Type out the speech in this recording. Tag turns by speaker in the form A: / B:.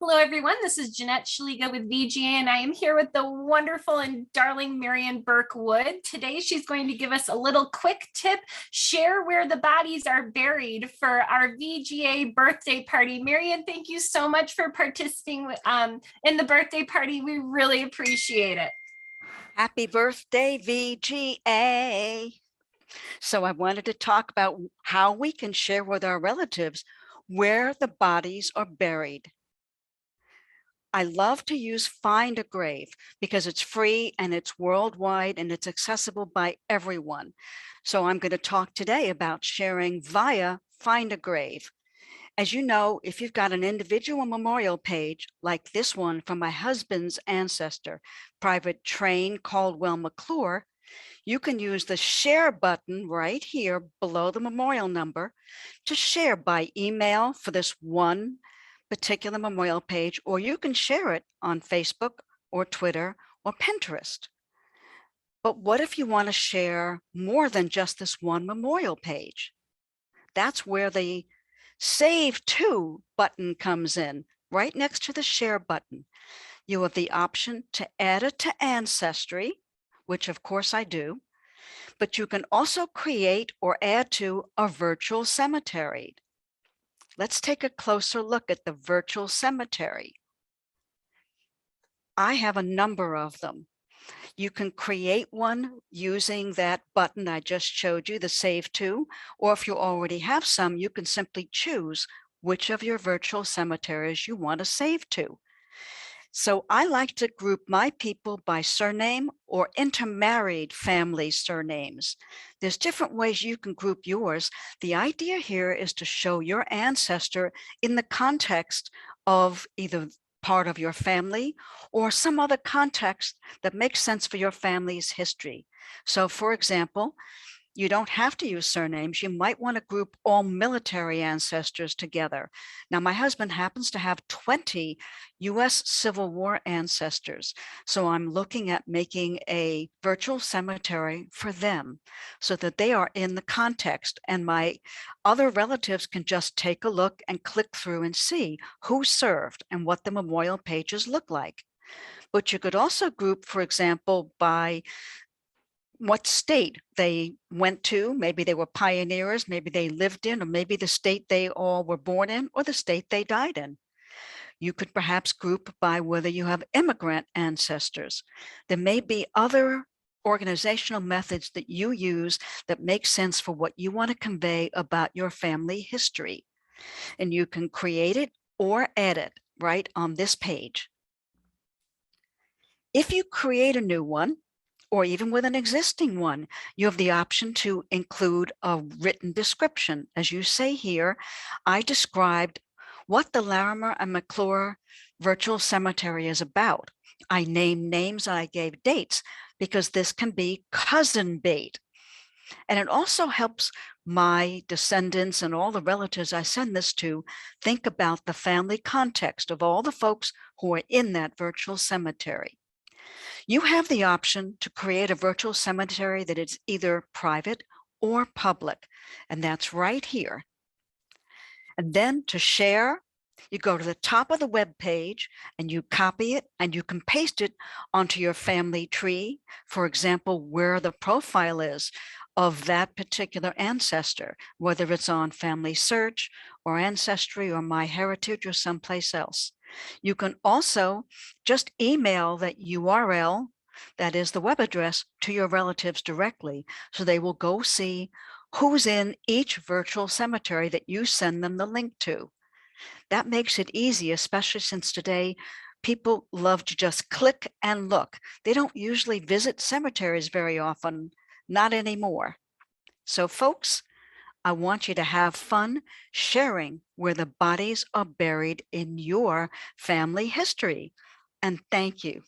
A: Hello, everyone. This is Jeanette Schliga with VGA, and I am here with the wonderful and darling Marian Burk Wood. Today, she's going to give us a little quick tip, share where the bodies are buried for our VGA birthday party. Marian, thank you so much for participating in the birthday party. We really appreciate it.
B: Happy birthday, VGA. So I wanted to talk about how we can share with our relatives where the bodies are buried. I love to use Find a Grave because it's free and it's worldwide and it's accessible by everyone. So I'm going to talk today about sharing via Find a Grave. As you know, if you've got an individual memorial page like this one from my husband's ancestor, Private Train Caldwell McClure, you can use the share button right here below the memorial number to share by email for this one particular memorial page, or you can share it on Facebook or Twitter or Pinterest. But what if you want to share more than just this one memorial page? That's where the Save To button comes in, right next to the share button. You have the option to add it to Ancestry, which of course I do, but you can also create or add to a virtual cemetery. Let's take a closer look at the virtual cemetery. I have a number of them. You can create one using that button I just showed you, the Save To, or if you already have some, you can simply choose which of your virtual cemeteries you want to save to. So I like to group my people by surname or intermarried family surnames. There's different ways you can group yours. The idea here is to show your ancestor in the context of either part of your family or some other context that makes sense for your family's history. So for example, you don't have to use surnames. You might want to group all military ancestors together. Now, my husband happens to have 20 US Civil War ancestors. So I'm looking at making a virtual cemetery for them so that they are in the context and my other relatives can just take a look and click through and see who served and what the memorial pages look like. But you could also group, for example, by what state they went to. Maybe they were pioneers, maybe they lived in, or maybe the state they all were born in, or the state they died in. You could perhaps group by whether you have immigrant ancestors. There may be other organizational methods that you use that make sense for what you want to convey about your family history. And you can create it or add it right on this page. If you create a new one, or even with an existing one, you have the option to include a written description. As you say here, I described what the Larimer and McClure Virtual Cemetery is about. I named names and I gave dates because this can be cousin bait. And it also helps my descendants and all the relatives I send this to think about the family context of all the folks who are in that virtual cemetery. You have the option to create a virtual cemetery that is either private or public, and that's right here. And then to share, you go to the top of the web page and you copy it and you can paste it onto your family tree. For example, where the profile is of that particular ancestor, whether it's on Family Search or Ancestry or MyHeritage or someplace else. You can also just email that URL, that is the web address, to your relatives directly, so they will go see who's in each virtual cemetery that you send them the link to. That makes it easy, especially since today people love to just click and look. They don't usually visit cemeteries very often, not anymore. So folks, I want you to have fun sharing where the bodies are buried in your family history. And thank you.